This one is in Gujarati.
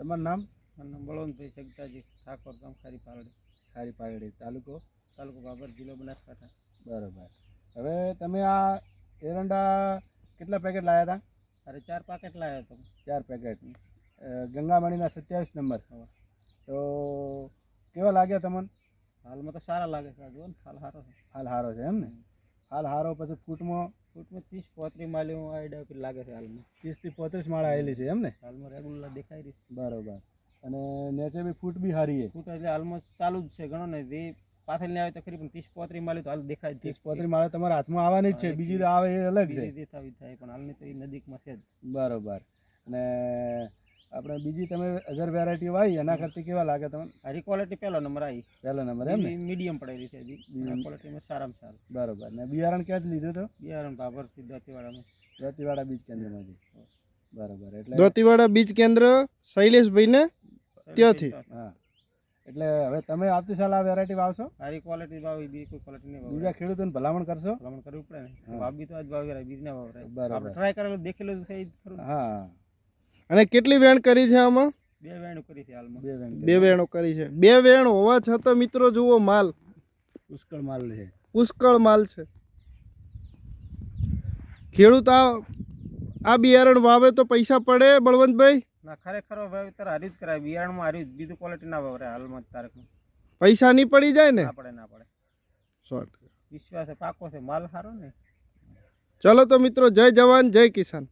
તમારું નામ? મારું નામ બળવંતભાઈ જગતાજી ઠાકોર, ગામ ખારી પાલડી, તાલુકો બાબર, જિલ્લો બનાસકાંઠા. બરોબર. હવે તમે આ એરંડા કેટલા પેકેટ લાવ્યા હતા? અરે 4 પાકેટ લાવ્યો હતો. 4 પેકેટ ગંગામણીના 27 નંબર. તો કેવા લાગ્યા તમને? હાલમાં તો સારા લાગે છે. જો ને હાલ સારો છે. હાલ સારો છે એમ ને? હાલ સારો. પછી ફૂટમાં 30-35 માળી આઈડિયા લાગે છે. હાલમાં 30 થી 35 માળા આવેલી છે એમ ને? હાલમાં રેગ્યુલર દેખાઈ રહી છે. બરોબર. અને નેચે બી ફૂટ બી સારી છે. ફૂટ એટલે હાલમાં ચાલુ જ છે. ઘણો ને પાછળ ને આવે તો ખરી, પણ 30-35 માળી તો હાલ દેખાય. 30-35 માળા તમારા હાથમાં આવવાની જ છે. બીજી તો આવે એ અલગ છે. થાય પણ હાલની તો એ નજીકમાં છે જ. બરોબર. અને આપણે બીજી તમે અગર વેરાયટી વાવી એના કરતી કેવા લાગે તમને? હારી ક્વોલિટી પહેલો નંબર આવી. પહેલો નંબર એમ ને? મીડિયમ પડેલી છે હજી. ક્વોલિટીમાં સારામાં સારું. બરોબર. ને બિયારણ ક્યાંથી લીધું હતું? બિયારણ બાબરથી દોતીવાડામાં. દોતીવાડા બીજ કેન્દ્રમાંથી. બરોબર. એટલે દોતીવાડા બીજ કેન્દ્ર શૈલેષભાઈ ને ત્યાંથી. હા. એટલે હવે તમે આવતી સાલ આ વેરાયટી વાવશો? સારી ક્વોલિટી વાવી, બીજી કોઈ ક્વોલિટી નહીં વાવી. બીજા ખેડૂતોને ભલામણ કરશો? ભલામણ કરવી પડે ને. વાવી તો આજ વાવી, બીજ ના વાવરાય. બરાબર. ટ્રાય કરેલું દેખેલું છે ખરું. હા. અને કેટલી વેણ કરી છે આમાં? 2 વેણ કરી છે હાલમાં. 2 વેણો કરી છે. 2 વેણ હોવા છતાં મિત્રો જુઓ માલ પુષ્કળ માલ છે. પુષ્કળ માલ છે. ખેડૂત આ બિયારણ વાવે તો પૈસા પડે બળવંતભાઈ? ના, ખરેખર વાવેતર હારી જ કરાય. બિયારણમાં હારી જ, બીજું ક્વોલિટી ના વાવરાય હાલમાં તારીખમાં. પૈસા નહીં પડી જાય ને? ના પડે. 100%. વિશ્વાસ પાકો છે, માલ સારો ને. ચલો તો મિત્રો, જય જવાન જય કિસાન.